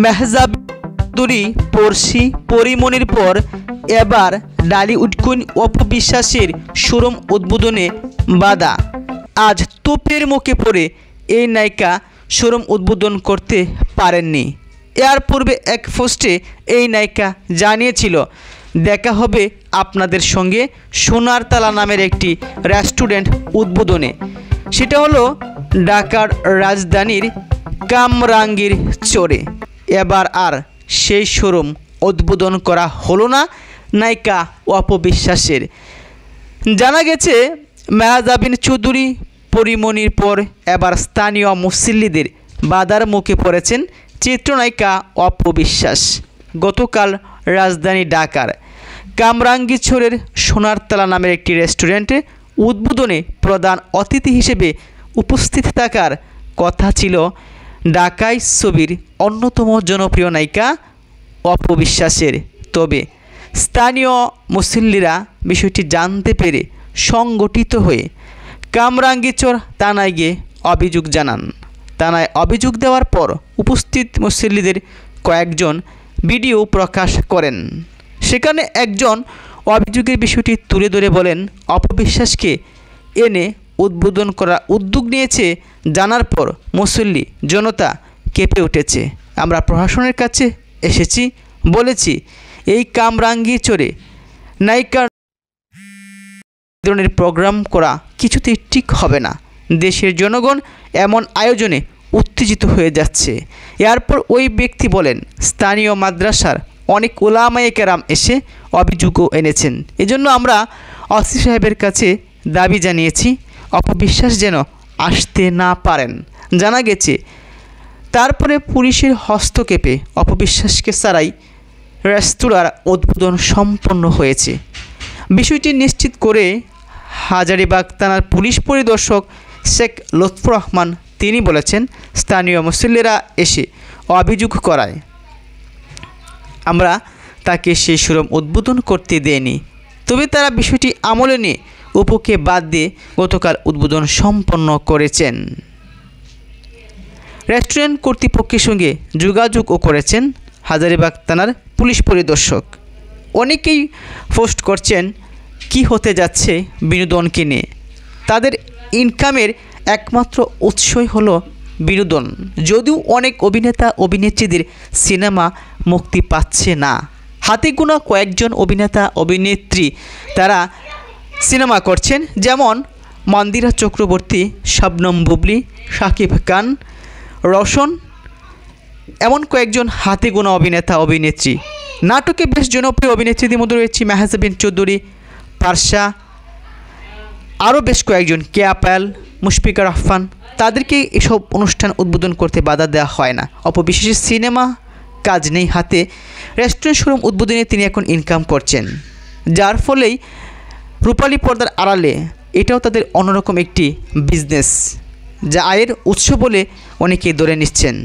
মেহজাব চৌধুরী পড়শি পরিমণির পর এবার ডালিউড কুইন অপু বিশ্বাসের শোরুম উদ্বোধনে বাধা। আজ তোপের মুখে পড়ে এই নায়িকা শোরুম উদ্বোধন করতে পারেননি। এর পূর্বে এক পোস্টে এই নায়িকা জানিয়েছিল, দেখা হবে আপনাদের সঙ্গে সোনার তালা নামের একটি রেস্টুরেন্ট উদ্বোধনে। সেটা হলো ঢাকার রাজধানীর কামরাঙ্গীর চরে। এবার আর সেই শোরুম উদ্বোধন করা হলো না নায়িকা অপু বিশ্বাসের। জানা গেছে মেহজাব চৌধুরী পরিমণির পর এবার স্থানীয় মুসল্লিদের বাধার মুখে পড়েছেন চিত্রনায়িকা অপু বিশ্বাস। গতকাল রাজধানী ঢাকার কামরাঙ্গীরচরের সোনারতলা নামের একটি রেস্টুরেন্টে উদ্বোধনে প্রধান অতিথি হিসেবে উপস্থিত থাকার কথা ছিল ঢাকাই ছবির অন্যতম জনপ্রিয় নায়িকা অপু বিশ্বাসের। তবে স্থানীয় মুসল্লিরা বিষয়টি জানতে পেরে সংগঠিত হয়ে কামরাঙ্গীরচর থানায় গিয়ে অভিযোগ জানান। থানায় অভিযোগ দেওয়ার পর উপস্থিত মুসল্লিদের কয়েকজন ভিডিও প্রকাশ করেন। সেখানে একজন অভিযোগের বিষয়টি তুলে ধরে বলেন, অপু বিশ্বাসকে এনে উদ্বোধন করার উদ্যোগ নিয়েছে জানার পর মুসল্লি জনতা কেঁপে উঠেছে। আমরা প্রশাসনের কাছে এসেছি, বলেছি এই কামরাঙ্গীরচরে নায়িকার ধরনের প্রোগ্রাম করা কিছুতেই ঠিক হবে না। দেশের জনগণ এমন আয়োজনে উত্তেজিত হয়ে যাচ্ছে। এরপর ওই ব্যক্তি বলেন, স্থানীয় মাদ্রাসার অনেক উলামায়ে কেরাম এসে অভিযোগও এনেছেন। এজন্য আমরা ওসি সাহেবের কাছে দাবি জানিয়েছি অপু বিশ্বাস যেন আসতে না পারেন। জানা গেছে তারপরে পুলিশের হস্তক্ষেপে অপু বিশ্বাসকে ছাড়াই রেস্তোরাঁর উদ্বোধন সম্পন্ন হয়েছে। বিষয়টি নিশ্চিত করে হাজারীবাগ থানার পুলিশ পরিদর্শক শেখ লুৎফর রহমান তিনি বলেছেন, স্থানীয় মুসল্লিরা এসে অভিযোগ করায় আমরা তাকে সেই শোরুম উদ্বোধন করতে দেয়নি। তবে তারা বিষয়টি আমলে নিয়ে অপুকে বাদ দিয়ে গতকাল উদ্বোধন সম্পন্ন করেছেন। রেস্টুরেন্ট কর্তৃপক্ষের সঙ্গে যোগাযোগও করেছেন হাজারীবাগ থানার পুলিশ পরিদর্শক। অনেকেই পোস্ট করছেন কি হতে যাচ্ছে বিনোদনকে নিয়ে। তাদের ইনকামের একমাত্র উৎসই হলো বিনোদন। যদিও অনেক অভিনেতা অভিনেত্রীদের সিনেমা মুক্তি পাচ্ছে না, হাতে গোনা কয়েকজন অভিনেতা অভিনেত্রী তারা সিনেমা করছেন, যেমন মন্দিরা চক্রবর্তী, শবনম বুবলি, শাকিব খান, রোশন, এমন কয়েকজন হাতে গোনা অভিনেতা অভিনেত্রী। নাটকে বেশ জনপ্রিয় অভিনেত্রীদের মধ্যে রয়েছে মেহজাব চৌধুরী, পারসা, আরও বেশ কয়েকজন, কেয়া পায়েল, মুশফিকা রহমান। তাদেরকে এসব অনুষ্ঠান উদ্বোধন করতে বাধা দেওয়া হয় না। অপু বিশ্বাসের সিনেমা কাজ নেই হাতে, রেস্টুরেন্ট শোরুম উদ্বোধনে তিনি এখন ইনকাম করছেন, যার ফলেই রূপালী পর্দার আড়ালে এটাও তাদের অন্যরকম একটি বিজনেস, যা আয়ের উৎস বলে অনেকেই ধরে নিচ্ছেন।